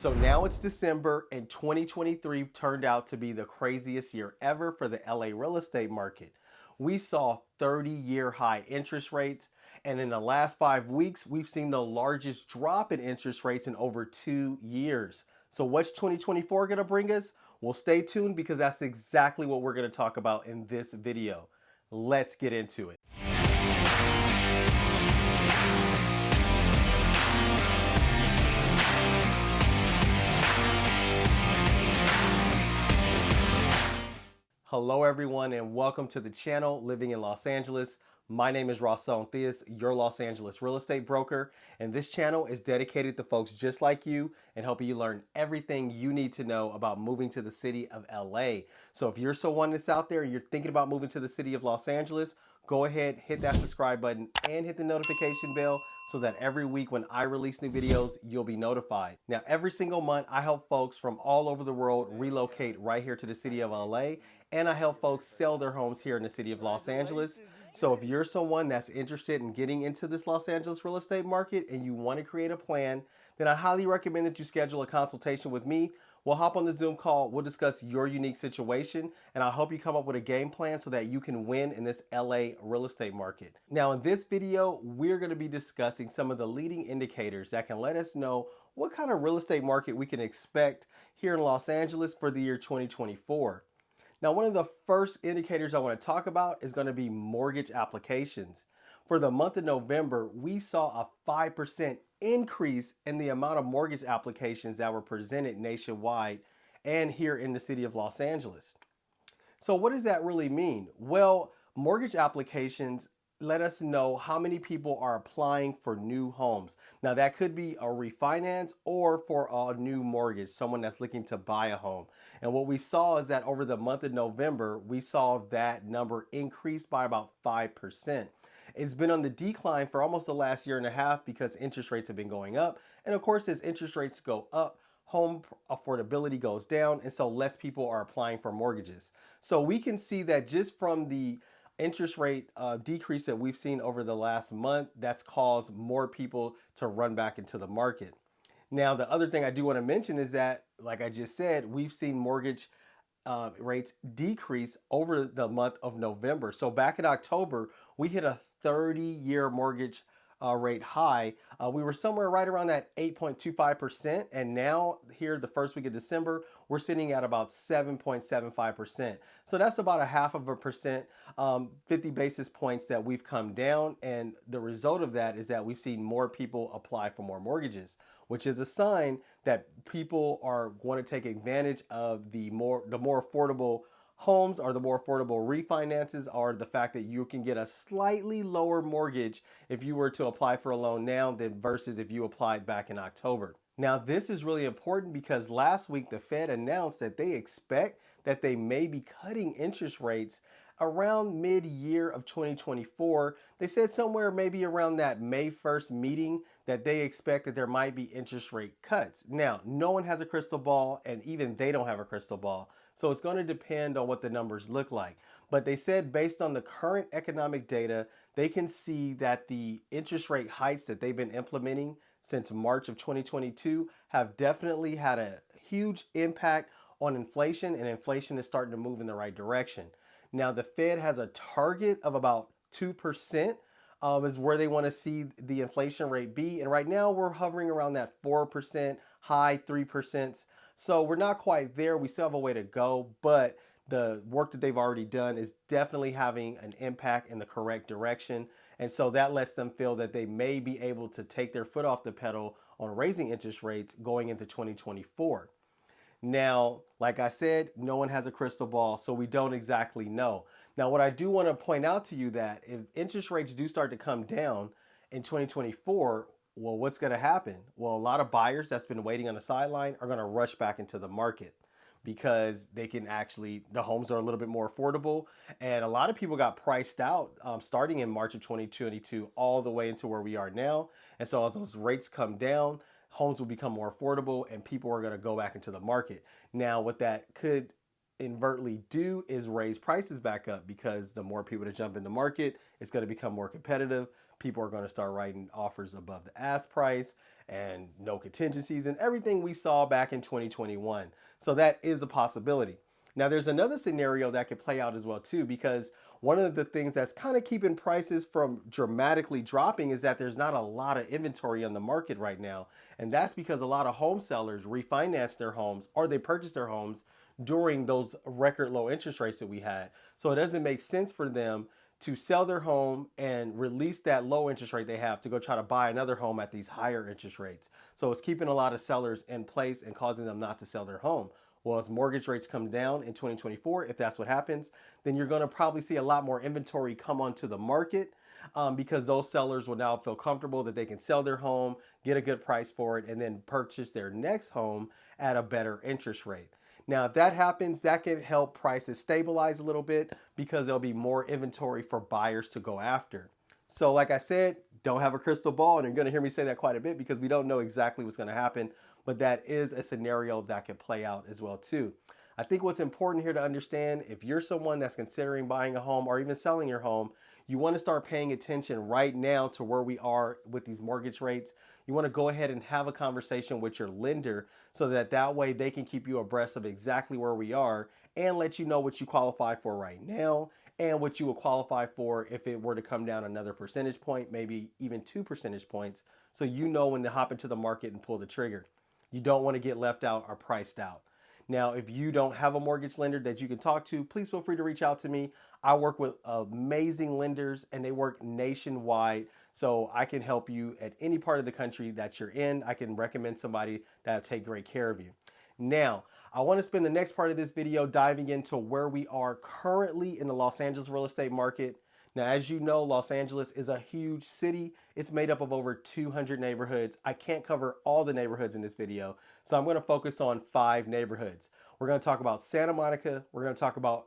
So now it's December and 2023 turned out to be the craziest year ever for the LA real estate market. We saw 30-year high interest rates, and in the last 5 weeks, we've seen the largest drop in interest rates in over 2 years. So what's 2024 going to bring us? Well, stay tuned because that's exactly what we're going to talk about in this video. Let's get into it. Hello everyone and welcome to the channel Living in Los Angeles. My name is Ra-sōn Theus, your Los Angeles real estate broker, and this channel is dedicated to folks just like you and helping you learn everything you need to know about moving to the city of LA. So if you're someone that's out there and you're thinking about moving to the city of Los Angeles, go ahead, hit that subscribe button and hit the notification bell so that every week when I release new videos, you'll be notified. Now, every single month, I help folks from all over the world relocate right here to the city of LA, and I help folks sell their homes here in the city of Los Angeles. So if you're someone that's interested in getting into this Los Angeles real estate market and you want to create a plan, then I highly recommend that you schedule a consultation with me. We'll hop on the Zoom call, we'll discuss your unique situation, and I'll help you come up with a game plan so that you can win in this LA real estate market. Now in this video, we're going to be discussing some of the leading indicators that can let us know what kind of real estate market we can expect here in Los Angeles for the year 2024. Now, one of the first indicators I want to talk about is going to be mortgage applications. For the month of November, we saw a 5% increase in the amount of mortgage applications that were presented nationwide and here in the city of Los Angeles. So what does that really mean? Well, mortgage applications let us know how many people are applying for new homes. Now that could be a refinance or for a new mortgage, someone that's looking to buy a home. And what we saw is that over the month of November, we saw that number increase by about 5%. It's been on the decline for almost the last year and a half because interest rates have been going up. And of course, as interest rates go up, home affordability goes down, and so less people are applying for mortgages. So we can see that just from the interest rate decrease that we've seen over the last month, that's caused more people to run back into the market. Now, the other thing I do want to mention is that, like I just said, we've seen mortgage rates decrease over the month of November. So back in October, we hit a 30-year mortgage rate high. We were somewhere right around that 8.25%, and now here the first week of December, we're sitting at about 7.75%. So that's about a 0.5%, 50 basis points that we've come down, and the result of that is that we've seen more people apply for more mortgages, which is a sign that people are going to take advantage of the more affordable homes or the more affordable refinances, or the fact that you can get a slightly lower mortgage if you were to apply for a loan now than versus if you applied back in October. Now, this is really important because last week the Fed announced that they expect that they may be cutting interest rates around mid-year of 2024. They said somewhere maybe around that May 1st meeting that they expect that there might be interest rate cuts. Now, no one has a crystal ball, and even they don't have a crystal ball. So it's going to depend on what the numbers look like. But they said based on the current economic data, they can see that the interest rate hikes that they've been implementing since March of 2022 have definitely had a huge impact on inflation, and inflation is starting to move in the right direction. Now, the Fed has a target of about 2%. Is where they want to see the inflation rate be. And right now we're hovering around that 4%, high 3%. So we're not quite there. We still have a way to go, but the work that they've already done is definitely having an impact in the correct direction. And so that lets them feel that they may be able to take their foot off the pedal on raising interest rates going into 2024. Now, like I said, no one has a crystal ball, so we don't exactly know. Now, what I do want to point out to you that if interest rates do start to come down in 2024, well, what's going to happen? Well, a lot of buyers that's been waiting on the sideline are going to rush back into the market because they can actually, the homes are a little bit more affordable. And a lot of people got priced out starting in March of 2022 all the way into where we are now. And so as those rates come down, homes will become more affordable and people are going to go back into the market. Now, what that could inadvertently do is raise prices back up because the more people that jump in the market, it's going to become more competitive. People are going to start writing offers above the ask price and no contingencies and everything we saw back in 2021. So that is a possibility. Now, there's another scenario that could play out as well too, because one of the things that's kind of keeping prices from dramatically dropping is that there's not a lot of inventory on the market right now. And that's because a lot of home sellers refinance their homes or they purchase their homes during those record low interest rates that we had. So it doesn't make sense for them to sell their home and release that low interest rate they have to go try to buy another home at these higher interest rates. So it's keeping a lot of sellers in place and causing them not to sell their home. Well, as mortgage rates come down in 2024, if that's what happens, then you're going to probably see a lot more inventory come onto the market, because those sellers will now feel comfortable that they can sell their home, get a good price for it, and then purchase their next home at a better interest rate. Now, if that happens, that can help prices stabilize a little bit because there'll be more inventory for buyers to go after. So like I said, don't have a crystal ball, and you're going to hear me say that quite a bit because we don't know exactly what's going to happen, but that is a scenario that could play out as well too. I think what's important here to understand, if you're someone that's considering buying a home or even selling your home, you want to start paying attention right now to where we are with these mortgage rates. You want to go ahead and have a conversation with your lender so that way they can keep you abreast of exactly where we are and let you know what you qualify for right now and what you will qualify for if it were to come down another percentage point, maybe even 2 percentage points, so you know when to hop into the market and pull the trigger. You don't want to get left out or priced out. Now, if you don't have a mortgage lender that you can talk to, please feel free to reach out to me. I work with amazing lenders and they work nationwide. So I can help you at any part of the country that you're in. I can recommend somebody that'll take great care of you. Now, I want to spend the next part of this video diving into where we are currently in the Los Angeles real estate market. Now, as you know, Los Angeles is a huge city. It's made up of over 200 neighborhoods. I can't cover all the neighborhoods in this video, so I'm going to focus on 5 neighborhoods. We're going to talk about Santa Monica. We're going to talk about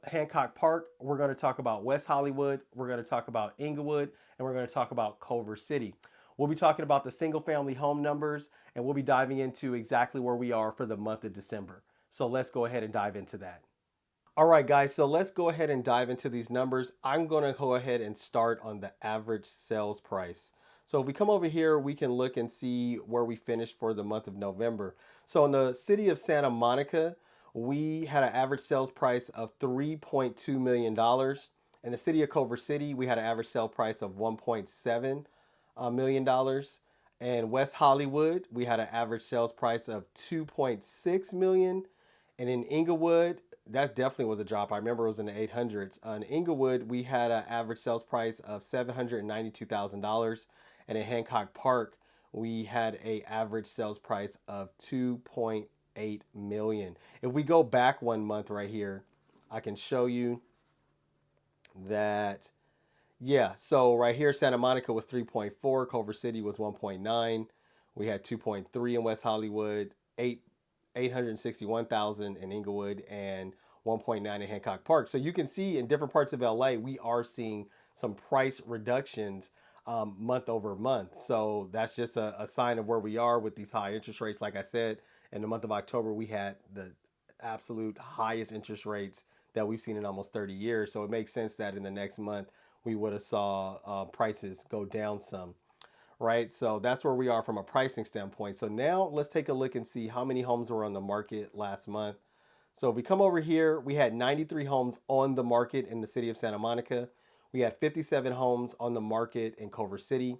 Hancock Park. We're going to talk about West Hollywood. We're going to talk about Inglewood, and we're going to talk about Culver City. We'll be talking about the single family home numbers, and we'll be diving into exactly where we are for the month of December. So let's go ahead and dive into that. All right, guys, so let's go ahead and dive into these numbers. I'm going to go ahead and start on the average sales price. So if we come over here, we can look and see where we finished for the month of November. So in the city of Santa Monica, we had an average sales price of $3.2 million. In the city of Culver City, we had an average sale price of $1.7 million. In West Hollywood, we had an average sales price of $2.6 million. And in Inglewood, that definitely was a drop. I remember it was in the 800s. In Inglewood, we had an average sales price of $792,000. And in Hancock Park, we had an average sales price of $2.8 million. If we go back one month right here, I can show you that, yeah, so right here, Santa Monica was 3.4, Culver City was 1.9. We had 2.3 in West Hollywood, 861,000 in Inglewood, and 1.9 in Hancock Park. So you can see in different parts of LA, we are seeing some price reductions month over month. So that's just a sign of where we are with these high interest rates. Like I said, in the month of October, we had the absolute highest interest rates that we've seen in almost 30 years. So it makes sense that in the next month, we would have saw prices go down some. Right, so that's where we are from a pricing standpoint. So now let's take a look and see how many homes were on the market last month. So if we come over here, we had 93 homes on the market in the city of Santa Monica. We had 57 homes on the market in Culver City.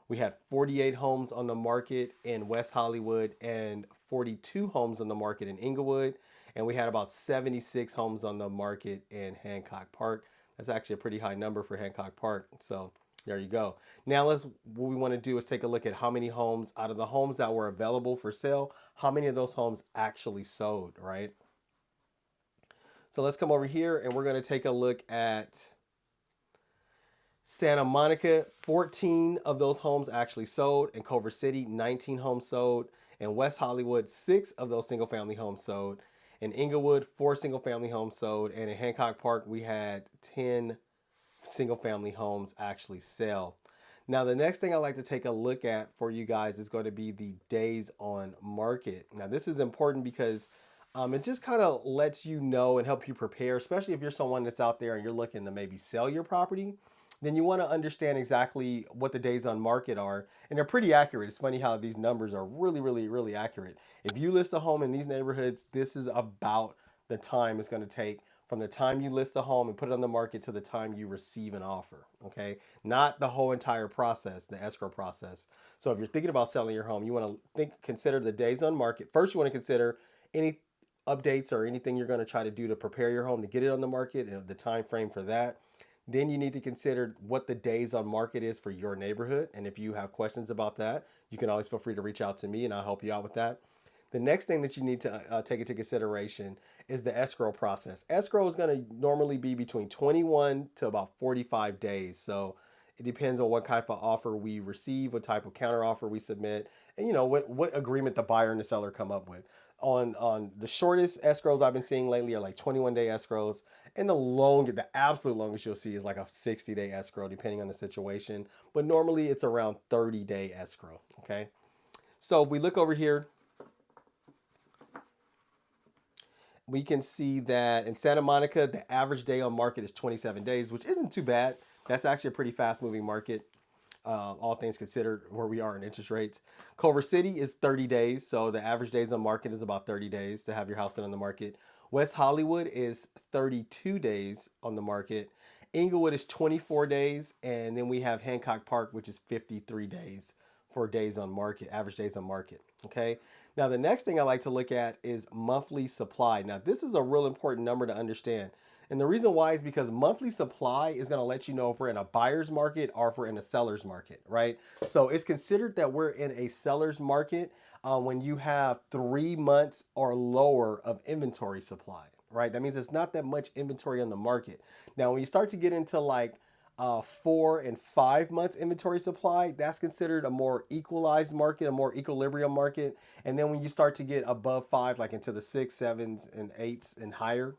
We had 48 homes on the market in West Hollywood and 42 homes on the market in Inglewood. And we had about 76 homes on the market in Hancock Park. That's actually a pretty high number for Hancock Park. So there you go. Now what we want to do is take a look at how many homes out of the homes that were available for sale, how many of those homes actually sold, right? So let's come over here and we're going to take a look at Santa Monica. 14 of those homes actually sold. In Culver City, 19 homes sold. In West Hollywood, 6 of those single family homes sold. In Inglewood, 4 single family homes sold. And in Hancock Park, we had 10 single family homes actually sell. Now, the next thing I like to take a look at for you guys is going to be the days on market. Now, this is important because it just kind of lets you know and help you prepare, especially if you're someone that's out there and you're looking to maybe sell your property. then you want to understand exactly what the days on market are. And they're pretty accurate. It's funny how these numbers are really, really, really accurate. If you list a home in these neighborhoods, this is about the time it's going to take from the time you list a home and put it on the market to the time you receive an offer. Okay. Not the whole entire process, the escrow process. So if you're thinking about selling your home, you want to consider the days on market. First, you want to consider any updates or anything you're going to try to do to prepare your home to get it on the market and the time frame for that. Then you need to consider what the days on market is for your neighborhood. And if you have questions about that, you can always feel free to reach out to me and I'll help you out with that. The next thing that you need to take into consideration is the escrow process. Escrow is going to normally be between 21 to about 45 days. So it depends on what type of offer we receive, what type of counter offer we submit, and what agreement the buyer and the seller come up with. On the shortest escrows I've been seeing lately are like 21-day escrows, and the absolute longest you'll see is like a 60-day escrow, depending on the situation. But normally it's around 30-day escrow. Okay. So if we look over here, we can see that in Santa Monica, the average day on market is 27 days, which isn't too bad. That's actually a pretty fast moving market, all things considered, where we are in interest rates. Culver City is 30 days. So the average days on market is about 30 days to have your house on the market. West Hollywood is 32 days on the market. Inglewood is 24 days. And then we have Hancock Park, which is 53 days for days on market, average days on market. Okay. Now, the next thing I like to look at is monthly supply. Now, this is a real important number to understand. And the reason why is because monthly supply is going to let you know if we're in a buyer's market or if we're in a seller's market, right? So it's considered that we're in a seller's market when you have 3 months or lower of inventory supply, right? That means it's not that much inventory on the market. Now, when you start to get into like 4 and 5 months inventory supply, that's considered a more equalized market, a more equilibrium market. And then when you start to get above five, like into the 6, 7s, and 8s and higher,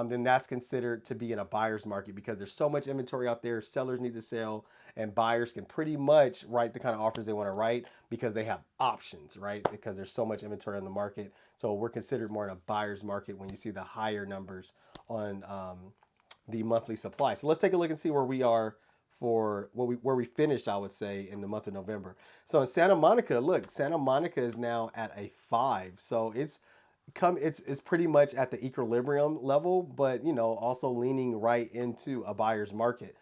then that's considered to be in a buyer's market because there's so much inventory out there. Sellers need to sell, and buyers can pretty much write the kind of offers they want to write because they have options, right? Because there's so much inventory on the market. So we're considered more in a buyer's market when you see the higher numbers on the monthly supply. So let's take a look and see where we are for where we finished, I would say, in the month of November. So in Santa Monica, look, Santa Monica is now at a 5. So it's pretty much at the equilibrium level, but also leaning right into a buyer's market.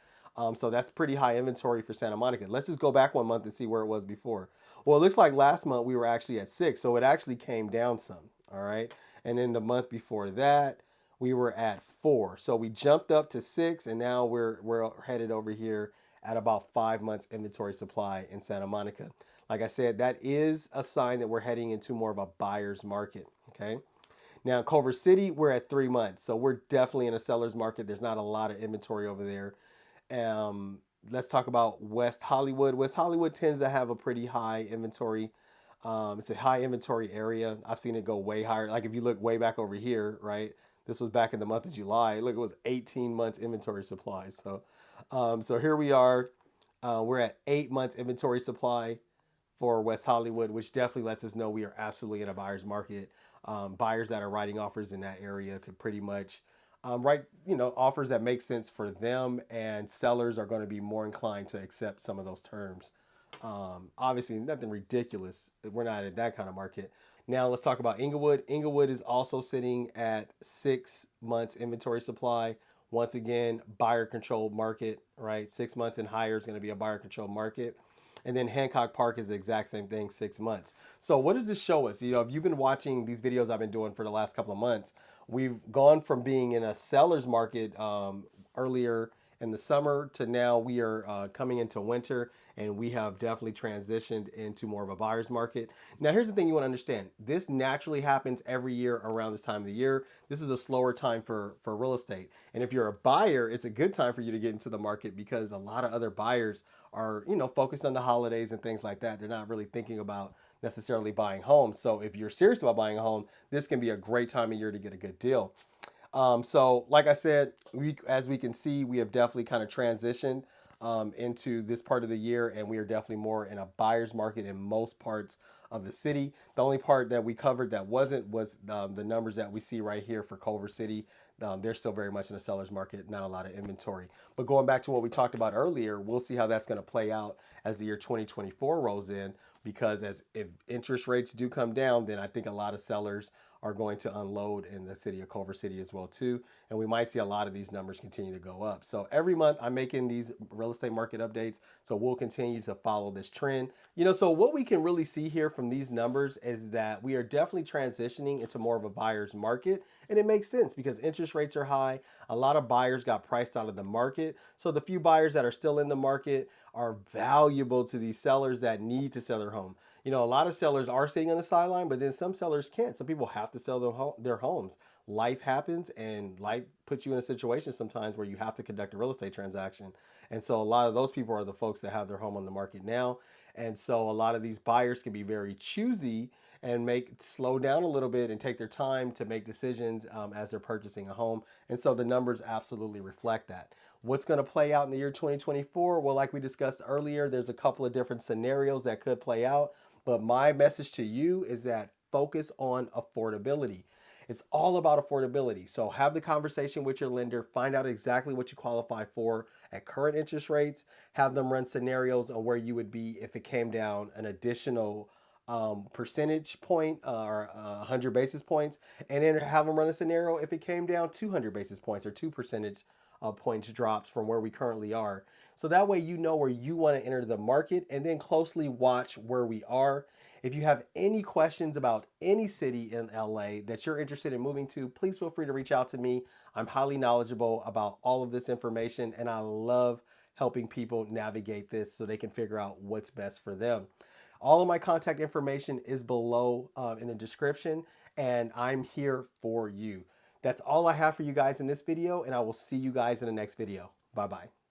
So that's pretty high inventory for Santa Monica. Let's just go back 1 month and see where it was before. Well, it looks like last month we were actually at 6, so it actually came down some. All right, and then the month before that we were at 4, so we jumped up to 6, and now we're headed over here at about 5 months inventory supply in Santa Monica. Like I said, that is a sign that we're heading into more of a buyer's market. Okay. Now, Culver City, we're at 3 months. So we're definitely in a seller's market. There's not a lot of inventory over there. Let's talk about West Hollywood. West Hollywood tends to have a pretty high inventory. It's a high inventory area. I've seen it go way higher. Like if you look way back over here, right? This was back in the month of July. Look, it was 18 months inventory supply. So here we are. We're at 8 months inventory supply for West Hollywood, which definitely lets us know we are absolutely in a buyer's market. Buyers that are writing offers in that area could pretty much write, offers that make sense for them, and sellers are going to be more inclined to accept some of those terms. Obviously, nothing ridiculous. We're not in that kind of market. Now let's talk about Inglewood. Inglewood is also sitting at 6 months inventory supply. Once again, buyer controlled market, right? 6 months and higher is going to be a buyer controlled market. And then Hancock Park is the exact same thing, 6 months. So what does this show us? If you've been watching these videos I've been doing for the last couple of months, we've gone from being in a seller's market earlier in the summer to now we are coming into winter, and we have definitely transitioned into more of a buyer's market. Now, here's the thing you want to understand. This naturally happens every year around this time of the year. This is a slower time for real estate. And if you're a buyer, it's a good time for you to get into the market because a lot of other buyers are, focused on the holidays and things like that. They're not really thinking about necessarily buying homes. So if you're serious about buying a home, this can be a great time of year to get a good deal. So like I said, as we can see, we have definitely kind of transitioned into this part of the year, and we are definitely more in a buyer's market in most parts of the city. The only part that we covered that wasn't was the numbers that we see right here for Culver City. They're still very much in a seller's market, not a lot of inventory. But going back to what we talked about earlier, we'll see how that's going to play out as the year 2024 rolls in. Because as if interest rates do come down, then I think a lot of sellers are going to unload in the city of Culver City as well too, and we might see a lot of these numbers continue to go up. So every month I'm making these real estate market updates, so we'll continue to follow this trend. So what we can really see here from these numbers is that we are definitely transitioning into more of a buyer's market, and it makes sense because interest rates are high. A lot of buyers got priced out of the market, so the few buyers that are still in the market are valuable to these sellers that need to sell their home. A lot of sellers are sitting on the sideline, but then some sellers can't. Some people have to sell their homes. Life happens, and life puts you in a situation sometimes where you have to conduct a real estate transaction. And so a lot of those people are the folks that have their home on the market now. And so a lot of these buyers can be very choosy and slow down a little bit and take their time to make decisions as they're purchasing a home. And so the numbers absolutely reflect that. What's going to play out in the year 2024? Well, like we discussed earlier, there's a couple of different scenarios that could play out. But my message to you is that focus on affordability. It's all about affordability. So have the conversation with your lender, find out exactly what you qualify for at current interest rates, have them run scenarios on where you would be if it came down an additional percentage point or 100 basis points, and then have them run a scenario if it came down 200 basis points or 2% points drops from where we currently are. So that way you know where you want to enter the market, and then closely watch where we are. If you have any questions about any city in LA that you're interested in moving to, please feel free to reach out to me. I'm highly knowledgeable about all of this information, and I love helping people navigate this so they can figure out what's best for them. All of my contact information is below in the description, and I'm here for you. That's all I have for you guys in this video, and I will see you guys in the next video. Bye-bye.